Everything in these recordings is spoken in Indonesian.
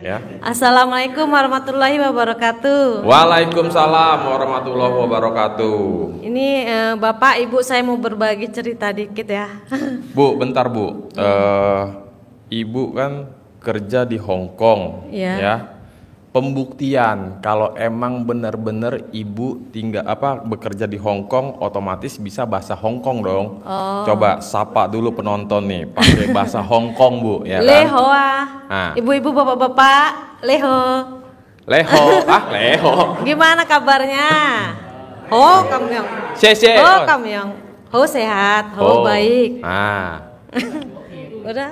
ya. Assalamualaikum warahmatullahi wabarakatuh. Waalaikumsalam warahmatullahi wabarakatuh. Ini Bapak Ibu, saya mau berbagi cerita dikit ya. Bu, bentar Bu. Ibu kan kerja di Hong Kong, ya. Pembuktian kalau emang benar-benar ibu bekerja di Hong Kong, otomatis bisa bahasa Hong Kong dong. Coba sapa dulu penonton nih pakai bahasa Hong Kong Bu, ya kan? Lehoa. Ibu-ibu, bapak-bapak, leho. Leho, leho. Gimana kabarnya? Ho kamyong. Ho kamyong. Ho sehat, ho baik. Udah.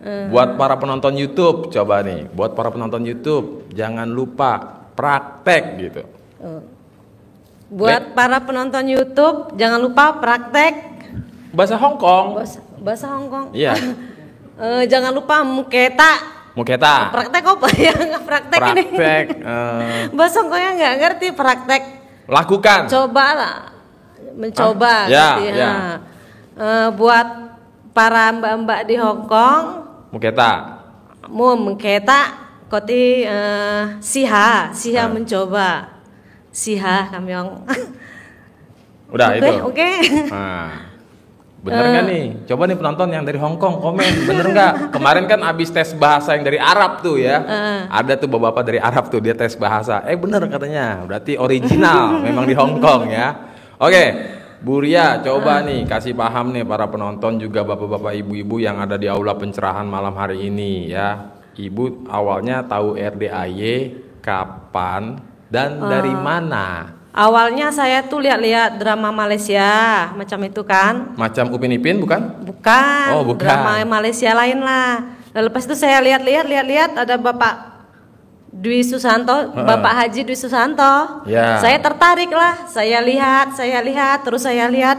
Buat para penonton YouTube, coba nih, buat para penonton YouTube, jangan lupa praktek gitu. Buat para penonton YouTube, jangan lupa praktek bahasa Hong Kong. Bahasa Hong Kong. Iya. Jangan lupa muketa. Praktek apa ya? Praktek ini. Bahasa Hong Kongnya nggak ngerti praktek. Lakukan. Cobalah, mencoba. Ya. Buat para mbak-mbak di Hong Kong. Muketa koti siha mencoba. Siha kamyong. Udah itu. Oke. Bener nggak nih? Coba nih penonton yang dari Hong Kong komen, bener nggak? Kemarin kan abis tes bahasa yang dari Arab tuh ya. Ada tuh bapak-bapak dari Arab tuh, dia tes bahasa. Bener katanya, berarti original memang di Hong Kong ya. Oke. Bu Ria, coba nih kasih paham nih para penonton juga bapak-bapak ibu-ibu yang ada di aula pencerahan malam hari ini ya. Ibu awalnya tahu RDAY kapan dan dari mana? Awalnya saya tuh lihat-lihat drama Malaysia macam itu kan. Macam Upin Ipin bukan? Bukan. Oh, bukan. Drama Malaysia lain lah. Lalu lepas itu saya lihat ada Bapak Dwi Susanto, Bapak Haji Dwi Susanto. Saya tertarik lah, saya lihat, terus saya lihat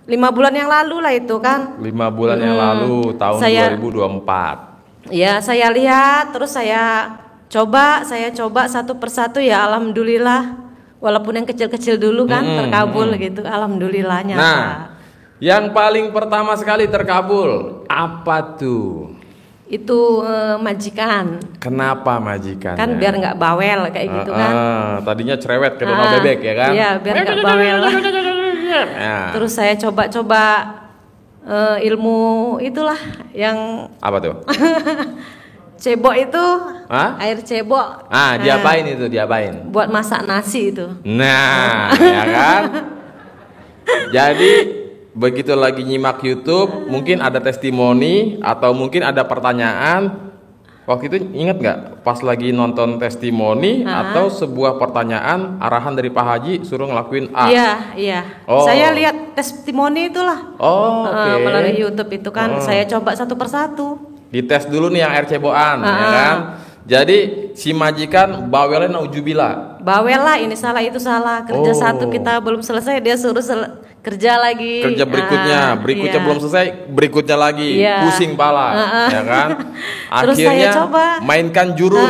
5 bulan yang lalu lah itu kan. 5 bulan yang lalu, tahun 2024. Ya, saya lihat, terus saya coba satu persatu ya, alhamdulillah. Walaupun yang kecil-kecil dulu kan terkabul gitu, alhamdulillahnya. Nah, yang paling pertama sekali terkabul apa tuh? Itu majikan. Kenapa majikan? Kan biar nggak bawel kayak gitu kan. Tadinya cerewet ke donor bebek ya kan? Iya, biar nggak bawel. Terus saya coba ilmu itulah yang apa tuh? cebok itu. Air cebok. Diapain itu? Diapain? Buat masak nasi itu. Nah, ya kan? Jadi begitu lagi nyimak YouTube, mungkin ada testimoni atau mungkin ada pertanyaan. Waktu itu ingat nggak pas lagi nonton testimoni atau sebuah pertanyaan arahan dari Pak Haji suruh ngelakuin A? Iya. Saya lihat testimoni itulah. Melalui YouTube itu kan saya coba satu persatu. Dites dulu nih yang air cebokan, ya kan? Jadi si majikan bawelnya naujubillah. Bawel lah, ini salah itu salah. Kerja satu kita belum selesai, dia suruh kerja lagi. Kerja berikutnya belum selesai, berikutnya lagi. Pusing pala, ya kan? Akhirnya mainkan jurus.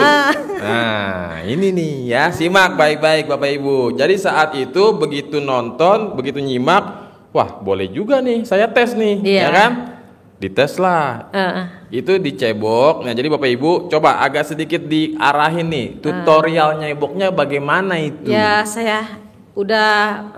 Nah, ini nih ya, simak baik-baik Bapak Ibu. Jadi saat itu begitu nonton, begitu nyimak, wah boleh juga nih, saya tes nih, ya kan? Dites lah. Itu dicebok. Nah, jadi Bapak Ibu coba agak sedikit diarahin nih tutorial nyeboknya bagaimana itu. Ya, saya udah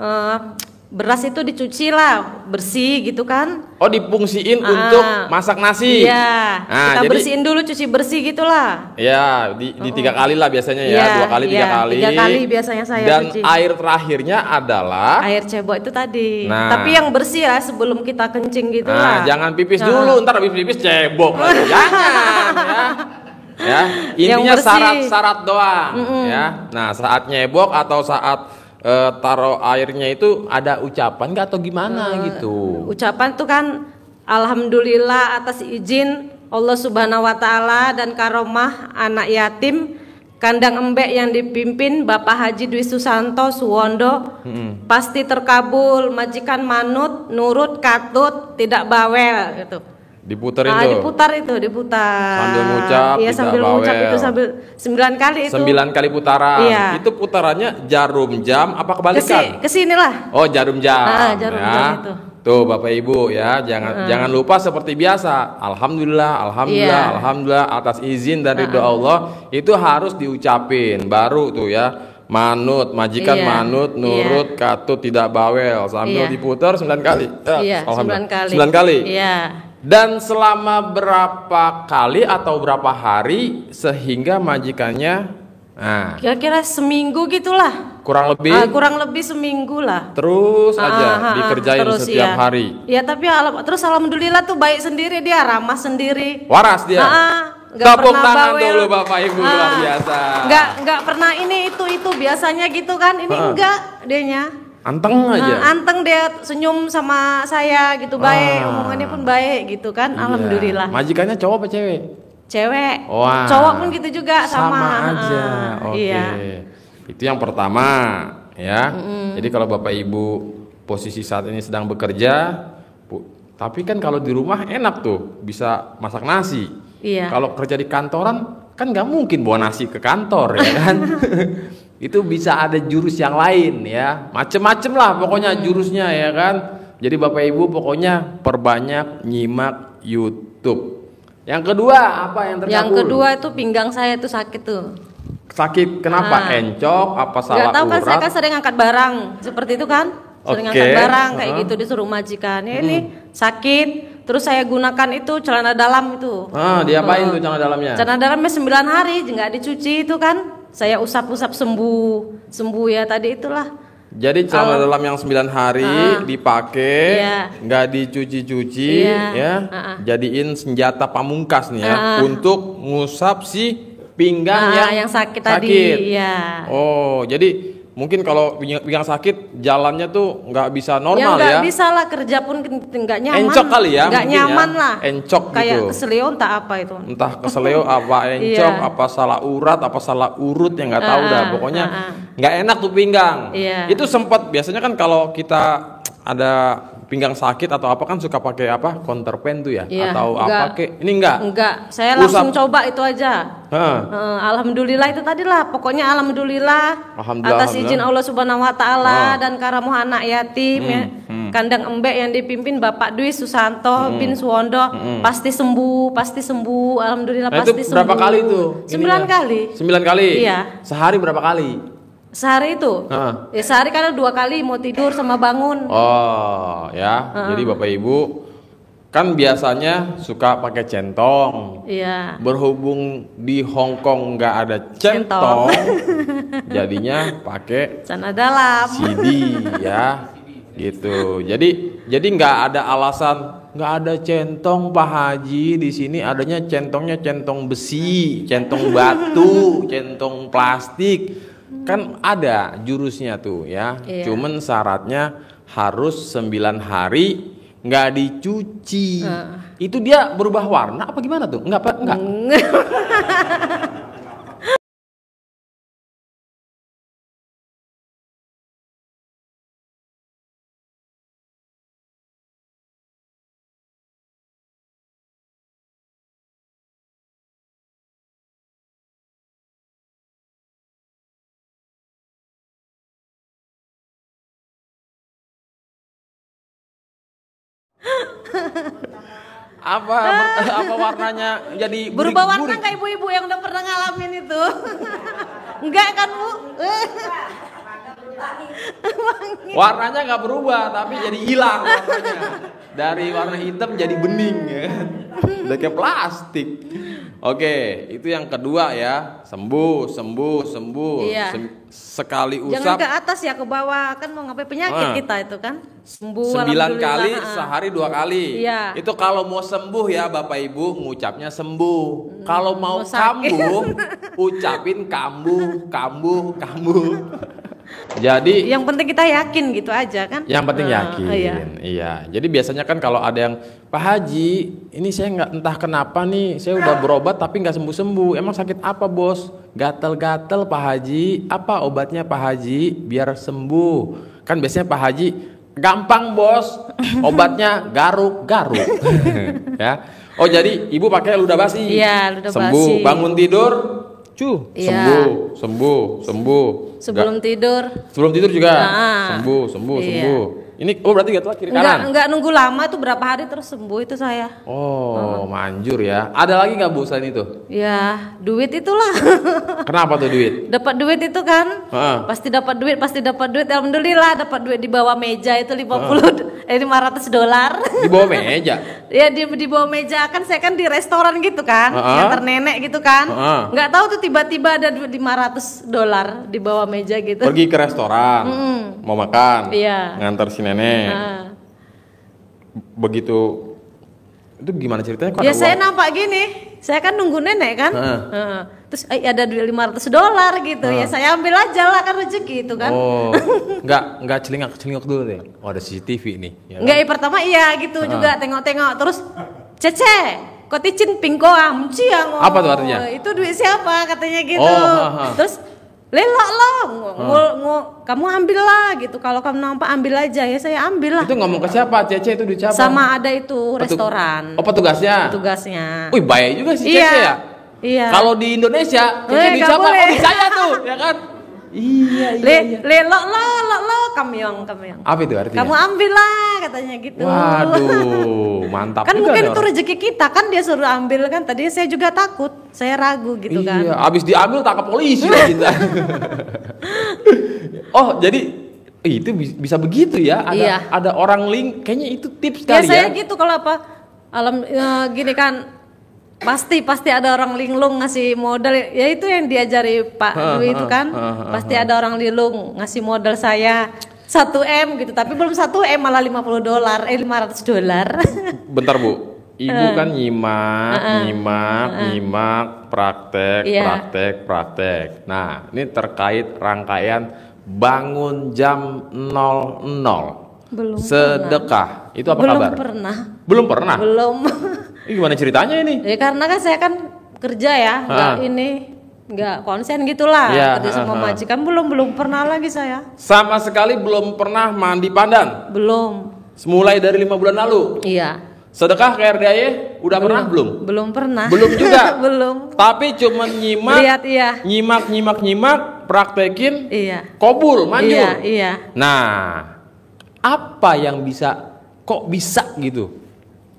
beras itu dicuci lah, bersih gitu kan. Dipungsiin untuk masak nasi. Iya. Kita bersihin dulu, cuci bersih gitulah. Ya, di 3 kali lah biasanya ya, 2 kali 3 kali. 3 kali biasanya saya cuci. Dan air terakhirnya adalah air cebok itu tadi. Tapi yang bersih ya sebelum kita kencing gitu lah. Jangan pipis dulu, ntar habis pipis cebok lagi. Jangan ya. Intinya syarat-syarat doang ya. Nah, saat nyebok atau saat taruh airnya itu ada ucapan nggak atau gimana gitu? Ucapan tuh kan alhamdulillah atas izin Allah Subhanahu wa taala dan karomah anak yatim kandang embek yang dipimpin Bapak Haji Dwi Susanto Suwondo pasti terkabul, majikan manut, nurut, katut, tidak bawel gitu. Diputerin tuh. Diputar. Sambil ngucap. Iya, sambil ngucap itu sambil 9 kali itu. 9 kali putaran. Iya. Itu putarannya jarum jam apa kebalikan? Kesinilah. Jarum jam. Jarum jam itu. Tuh Bapak Ibu ya, jangan lupa seperti biasa. Alhamdulillah, alhamdulillah atas izin dari doa Allah itu harus diucapin. Baru tuh ya, manut, majikan manut, nurut, katut, tidak bawel, sambil diputar 9 kali. Alhamdulillah. 9 kali. Dan selama berapa kali atau berapa hari sehingga majikannya kira-kira seminggu gitulah. Kurang lebih seminggu lah. Terus aja dikerjain terus, setiap hari. Ya tapi terus alhamdulillah tuh baik sendiri, dia ramah sendiri. Waras dia. Tepuk tangan dulu Bapak Ibu, luar biasa. Nggak pernah ini itu biasanya gitu kan. Ini enggak dianya. Anteng aja. Anteng dia, senyum sama saya gitu, baik, omongannya pun baik gitu kan. Alhamdulillah. Majikannya cowok apa cewek? Cewek. Wah. Cowok pun gitu juga sama aja. Oke. Itu yang pertama ya. Jadi kalau Bapak Ibu posisi saat ini sedang bekerja, tapi kan kalau di rumah enak tuh bisa masak nasi. Kalau kerja di kantoran kan nggak mungkin bawa nasi ke kantor ya kan. Itu bisa ada jurus yang lain ya. Macem-macem lah pokoknya jurusnya ya kan. Jadi Bapak Ibu pokoknya perbanyak nyimak YouTube. Yang kedua apa yang terkabul? Yang kedua itu pinggang saya itu sakit tuh. Sakit kenapa? Encok apa salah urat? Gak tahu kan, saya kan sering angkat barang seperti itu kan. Sering angkat barang kayak gitu disuruh majikan. Ya ini sakit. Terus saya gunakan itu celana dalam itu. Diapain tuh celana dalamnya? Celana dalamnya 9 hari nggak dicuci itu kan. Saya usap-usap sembuh ya tadi itulah. Jadi celana dalam yang 9 hari dipakai, nggak dicuci-cuci, jadiin senjata pamungkas nih ya, untuk ngusap si pinggang yang sakit tadi. Oh, jadi mungkin kalau pinggang sakit jalannya tuh nggak bisa normal ya? Nggak bisa lah, kerja pun nggak nyaman. Encok kali ya? Nggak nyaman lah. Encok kayak gitu. keselio entah apa itu. Entah keselio apa encok, apa salah urat, apa salah urut yang nggak tahu dah. Pokoknya nggak enak tuh pinggang. Itu sempat biasanya kan kalau kita ada pinggang sakit atau apa kan suka pakai apa counterpen tuh ya, atau apa kek. Ini enggak, saya langsung coba itu aja. Alhamdulillah itu tadi lah, pokoknya alhamdulillah atas izin Allah Subhanahu Wa Taala dan karamah anak yatim ya, kandang embek yang dipimpin Bapak Dwi Susanto bin Suwondo pasti sembuh, alhamdulillah. Pasti sembuh. Berapa kali tuh? 9 kali. 9 kali. Iya. Sehari berapa kali? Sehari itu, ya sehari karena 2 kali mau tidur sama bangun. Oh ya, jadi Bapak Ibu kan biasanya suka pakai centong. Berhubung di Hong Kong nggak ada centong, jadinya pakai celana dalam. CD ya, gitu. Jadi nggak ada alasan nggak ada centong Pak Haji, di sini adanya centongnya centong besi, centong batu, centong plastik. Kan ada jurusnya tuh ya. Cuman syaratnya harus 9 hari nggak dicuci. Itu dia berubah warna apa gimana tuh? Enggak. apa warnanya jadi berubah warna kayak ibu-ibu yang udah pernah ngalamin itu? Enggak kan Bu? Warnanya nggak berubah tapi jadi hilang warnanya, dari warna hitam jadi bening ya, udah kayak plastik. Oke, itu yang kedua ya, sembuh. Sekali usap. Jangan ke atas ya, ke bawah, kan mau ngapain penyakit kita itu kan. Sembuh 9 kali, sehari 2 kali. Itu kalau mau sembuh ya Bapak Ibu, ngucapnya sembuh. Kalau mau kambuh, ucapin kambuh. Jadi yang penting kita yakin gitu aja kan. Yang penting yakin. Iya. Jadi biasanya kan kalau ada yang Pak Haji, ini saya nggak entah kenapa nih, saya udah berobat tapi nggak sembuh. Emang sakit apa Bos? Gatel-gatel Pak Haji. Apa obatnya Pak Haji biar sembuh? Kan biasanya Pak Haji gampang Bos. Obatnya garuk-garuk. Ya. Oh jadi Ibu pakai ludah basi. Iya, ludah sembuh. basi. Bangun tidur, sembuh. Sebelum tidur juga sembuh. Ini berarti gak telat kiri kanan? Enggak nunggu lama tuh, berapa hari terus sembuh itu saya. Oh, manjur ya. Ada lagi nggak Bu selain itu? Ya, duit itulah. Kenapa tuh duit? Dapat duit itu kan? Pasti dapat duit. Alhamdulillah dapat duit di bawah meja itu $500. Di bawah meja? Ya di bawah meja kan, saya kan di restoran gitu kan, ngantar nenek gitu kan. Nggak tahu tuh tiba-tiba ada duit $500 di bawah meja gitu. Pergi ke restoran, mau makan, ngantar si nenek. Begitu itu gimana ceritanya? Ya saya nampak gini, saya kan nunggu nenek kan, terus ada duit $500 gitu, ya saya ambil aja lah kan, rezeki itu kan. Oh, nggak celingak dulu deh. Oh, ada CCTV nih. Ya kan? Nggak, pertama iya gitu juga, tengok-tengok terus, Cece, kok ticin pingko amci yang. Apa tuh artinya? Itu duit siapa katanya gitu. Terus lelak lah, kamu ambil lah gitu. Kalau kamu nampak ambil aja, ya saya ambil lah. Itu ngomong ke siapa? Cece itu duit siapa? Sama ada itu restoran. Oh, petugasnya? Petugasnya. Wih, bahaya juga sih Cece ya? Iya. Kalau di Indonesia, Cece duit siapa? Oh, di saya tuh, ya kan? Iya. Lelok lo, kamyong. Apa itu artinya? Kamu ambil lah katanya gitu. Waduh, mantap kan juga. Kan mungkin itu rezeki kita, kan dia suruh ambil kan. Tadi saya juga takut, saya ragu gitu kan. Iya, abis diambil tangkap polisi lah kita. Oh, jadi itu bisa begitu ya? Ada orang link, kayaknya itu tips kali ya. Saya gitu kalau apa, gini kan. Pasti ada orang linglung ngasih modal, ya itu yang diajari Pak Dwi itu kan. Pasti ada orang linglung ngasih modal saya 1M gitu, tapi belum 1M malah $500. Bentar Bu, Ibu kan nyimak, praktek. Nah, ini terkait rangkaian bangun jam 00. Belum sedekah. Itu apa belum kabar? Belum pernah. Belum. Gimana ceritanya ini? Ya karena kan saya kan kerja ya, nggak konsen gitulah. Kerja sama majikan, belum pernah lagi saya. Sama sekali belum pernah mandi pandan? Belum. Mulai dari 5 bulan lalu? Iya. Sedekah ke RDAY udah pernah belum? Belum pernah. Belum juga? Belum. Tapi cuma nyimak. Lihat, iya. Nyimak, praktekin. Iya. Kabul, manjur. Iya. Nah, apa yang kok bisa gitu?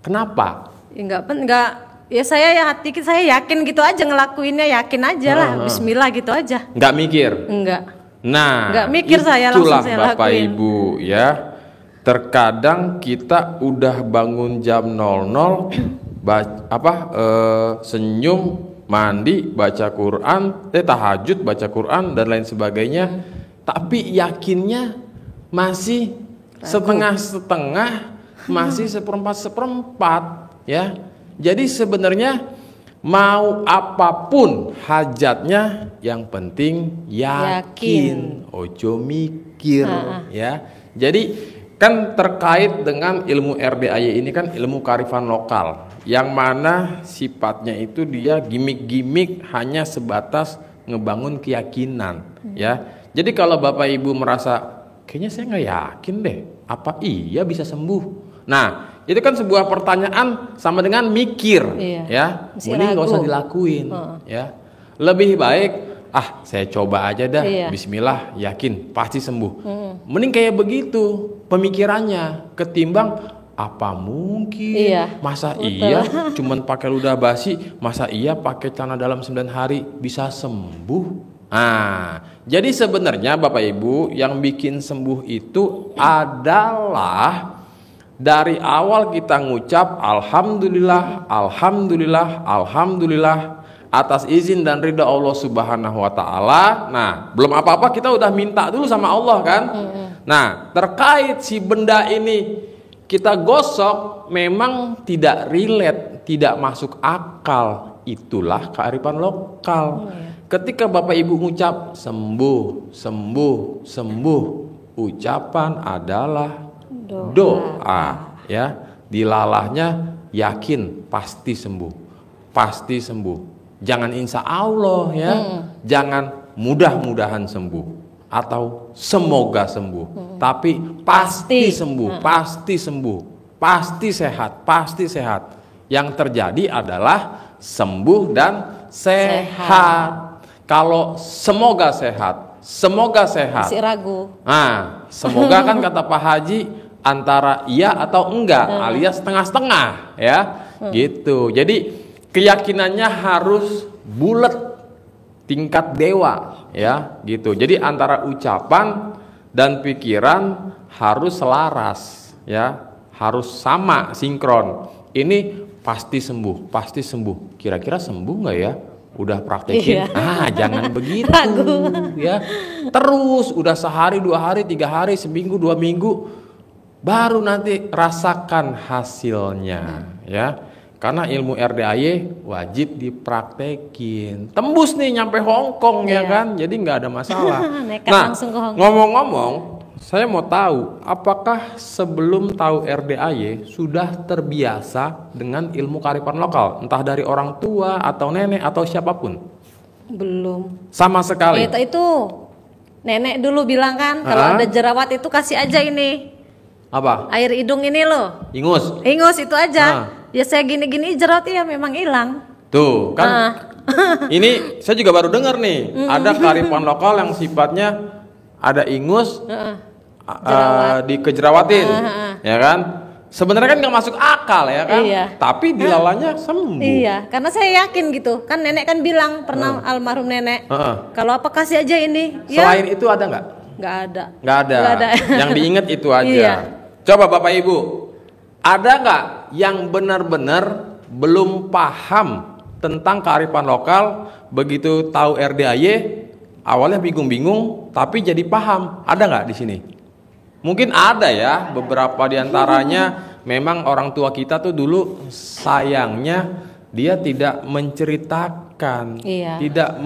Kenapa? Ya enggak. Ya saya hati saya yakin gitu aja, ngelakuinnya yakin aja lah. Bismillah gitu aja. Enggak mikir? Enggak. Nah, enggak mikir, saya langsung saya Bapak lakuin. Ibu ya. Terkadang kita udah bangun jam 00, senyum, mandi, baca Quran, tahajud, baca Quran dan lain sebagainya. Tapi yakinnya masih setengah-setengah, masih seperempat ya. Jadi sebenarnya mau apapun hajatnya, yang penting yakin. Ojo mikir ya. Jadi kan terkait dengan ilmu RDAY ini kan ilmu kearifan lokal, yang mana sifatnya itu dia gimmick-gimmick, hanya sebatas ngebangun keyakinan ya. Jadi kalau Bapak Ibu merasa kayaknya saya nggak yakin deh, apa iya bisa sembuh? Nah, itu kan sebuah pertanyaan sama dengan mikir, ya. Mending nggak usah dilakuin, ya. Lebih baik, saya coba aja dah. Bismillah, yakin pasti sembuh. Mending kayak begitu pemikirannya, ketimbang apa mungkin, masa iya cuman pakai ludah basi, masa iya pakai celana dalam 9 hari bisa sembuh? Jadi sebenarnya Bapak Ibu, yang bikin sembuh itu adalah dari awal kita ngucap alhamdulillah, alhamdulillah, alhamdulillah atas izin dan ridha Allah Subhanahu wa taala. Nah, belum apa-apa kita udah minta dulu sama Allah kan? Nah, terkait si benda ini kita gosok memang tidak relate, tidak masuk akal. Itulah kearifan lokal. Ketika Bapak Ibu ngucap sembuh, sembuh, sembuh, ucapan adalah doa ya. Dilalahnya yakin pasti sembuh. Pasti sembuh. Jangan insya Allah ya. Jangan mudah-mudahan sembuh atau semoga sembuh. Tapi pasti sembuh, pasti sembuh, pasti sehat, pasti sehat. Yang terjadi adalah sembuh dan sehat. Kalau semoga sehat, semoga sehat. Masih ragu. Semoga kan kata Pak Haji antara iya atau enggak, alias setengah-setengah ya. Gitu. Jadi keyakinannya harus bulat tingkat dewa ya, gitu. Jadi antara ucapan dan pikiran harus selaras ya, harus sama, sinkron. Ini pasti sembuh, pasti sembuh. Kira-kira sembuh nggak ya? Udah praktekin? Jangan begitu ya. Terus udah sehari, 2 hari, 3 hari, seminggu, 2 minggu, baru nanti rasakan hasilnya ya. Karena ilmu RDAY wajib dipraktekin. Tembus nih nyampe Hong Kong ya kan, jadi nggak ada masalah. Nah, ngomong-ngomong, saya mau tahu, apakah sebelum tahu RDAY sudah terbiasa dengan ilmu kearifan lokal, entah dari orang tua atau nenek atau siapapun? Belum. Sama sekali. Itu nenek dulu bilang kan, kalau ada jerawat itu kasih aja ini. Apa? Air hidung ini loh. Ingus. Ingus itu aja. Ya saya gini-gini jerawat ya memang hilang. Tuh kan. Ini saya juga baru dengar nih, ada kearifan lokal yang sifatnya ada ingus, dikejerawatin, ya kan? Sebenarnya kan nggak masuk akal ya kan? Iya. Tapi dilalanya sembuh. Iya, karena saya yakin gitu. Kan nenek kan bilang pernah almarhum nenek, kalau apa kasih aja ini. Selain itu ada nggak? Nggak ada. Nggak ada. Yang diingat itu aja. Iya. Coba Bapak Ibu, ada nggak yang benar-benar belum paham tentang kearifan lokal, begitu tahu RDAY awalnya bingung-bingung tapi jadi paham? Ada nggak di sini? Mungkin ada ya, beberapa diantaranya memang orang tua kita tuh dulu sayangnya dia tidak menceritakan, tidak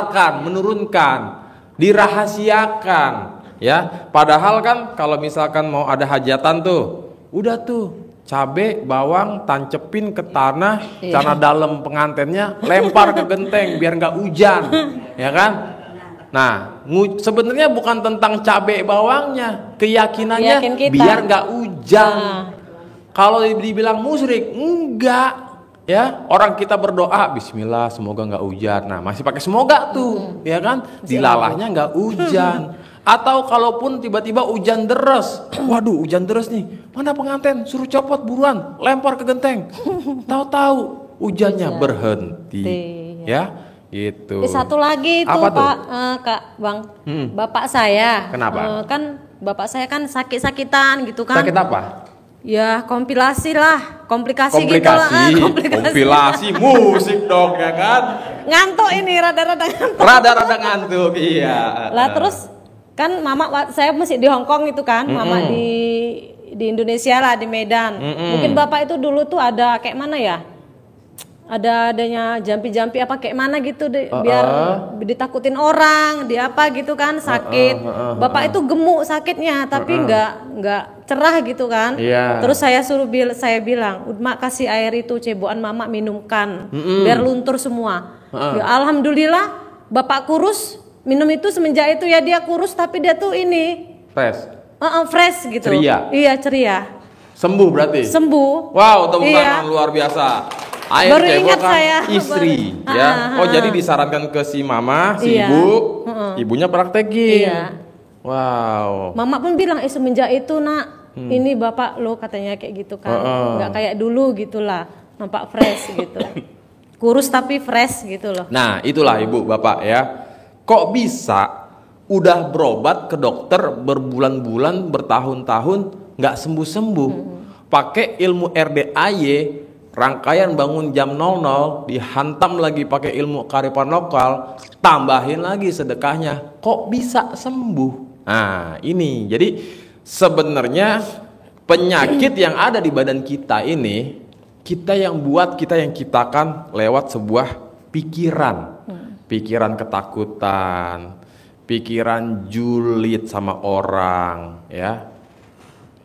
menurunkan, dirahasiakan. Ya, padahal kan kalau misalkan mau ada hajatan tuh, udah tuh cabe, bawang, tancepin ke tanah, tanah dalam pengantennya, lempar ke genteng biar nggak hujan, ya kan? Nah, sebenarnya bukan tentang cabe bawangnya, keyakinannya biar nggak hujan. Kalau dibilang musyrik, enggak, ya. Orang kita berdoa, Bismillah, semoga nggak hujan. Nah, masih pakai semoga tuh, ya kan? Dilalahnya nggak hujan. Atau kalaupun tiba-tiba hujan deras, waduh hujan deras nih, mana penganten, suruh copot buruan, lempar ke genteng. Tahu-tahu hujannya berhenti, ya gitu. Satu lagi itu Pak, Kak Bang, bapak saya. Kenapa? Kan bapak saya kan sakit-sakitan gitu kan. Sakit apa? Ya komplikasi gitu lah. Kompilasi musik dong ya kan. Ngantuk ini, rada-rada ngantuk. Rada-rada ngantuk, iya. Lah terus kan mama saya masih di Hong Kong itu kan, mama di Indonesia lah, di Medan. Mungkin bapak itu dulu tuh ada kayak mana ya? Adanya jampi-jampi apa kayak mana gitu biar ditakutin orang, di apa gitu kan, sakit. Bapak itu gemuk sakitnya, tapi nggak cerah gitu kan. Terus saya bilang, "Mak kasih air itu cebokan mama minumkan, biar luntur semua." Ya, alhamdulillah bapak kurus. Minum itu semenjak itu ya dia kurus, tapi dia tuh ini fresh gitu. Ceria. Iya, ceria. Sembuh berarti? Sembuh. Wow, tepuk tangan luar biasa. Air baru ingat saya. Istri ya. Oh, jadi disarankan ke si mama, si ibu, ibunya praktekin. Iya. Wow. Mama pun bilang, semenjak itu nak, ini bapak lo katanya kayak gitu kan. Nggak kayak dulu gitulah, nampak fresh gitu. Kurus tapi fresh gitu loh. Nah, itulah ibu, bapak ya. Kok bisa udah berobat ke dokter berbulan-bulan, bertahun-tahun nggak sembuh-sembuh? Pakai ilmu RDAY, rangkaian bangun jam 00, dihantam lagi pakai ilmu kearifan lokal, tambahin lagi sedekahnya, kok bisa sembuh? Nah, ini jadi sebenarnya penyakit yang ada di badan kita ini kita yang buat, kita yang ciptakan lewat sebuah pikiran. Pikiran ketakutan, pikiran julid sama orang, ya.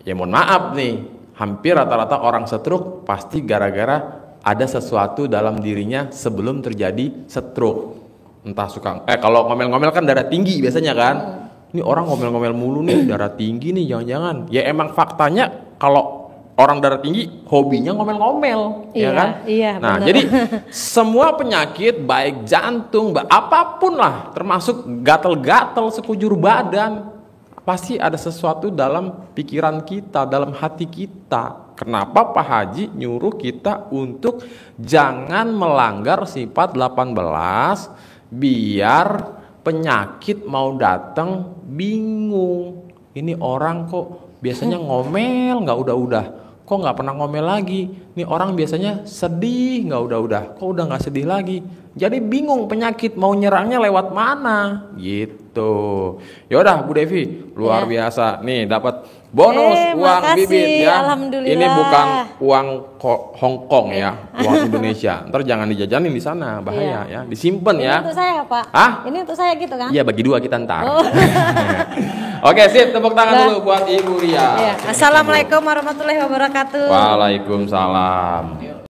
Ya mohon maaf nih, hampir rata-rata orang stroke pasti gara-gara ada sesuatu dalam dirinya sebelum terjadi stroke. Entah suka, kalau ngomel-ngomel kan darah tinggi biasanya kan. Ini orang ngomel-ngomel mulu nih, darah tinggi nih, jangan-jangan. Ya emang faktanya kalau orang darah tinggi hobinya ngomel-ngomel, ya kan? Iya, nah, bener. Jadi semua penyakit baik jantung, apapun lah, termasuk gatel-gatel sekujur badan, pasti ada sesuatu dalam pikiran kita, dalam hati kita. Kenapa Pak Haji nyuruh kita untuk jangan melanggar sifat 18 biar penyakit mau datang bingung. Ini orang kok biasanya ngomel nggak udah-udah, kok nggak pernah ngomel lagi. Ini orang biasanya sedih nggak udah-udah, kok udah nggak sedih lagi. Jadi bingung penyakit mau nyerangnya lewat mana gitu. Yaudah Bu Devi, luar biasa. Nih dapat bonus uang makasih, bibit ya. Alhamdulillah. Ini bukan uang Hong Kong ya, uang Indonesia. Ntar jangan dijajanin di sana, bahaya ya. Disimpan ya. Ini untuk saya Pak. Ini untuk saya gitu kan? Iya, bagi dua kita ntar. Oke, sip, tepuk tangan dulu buat Ibu Ria. Assalamualaikum warahmatullahi wabarakatuh. Waalaikumsalam.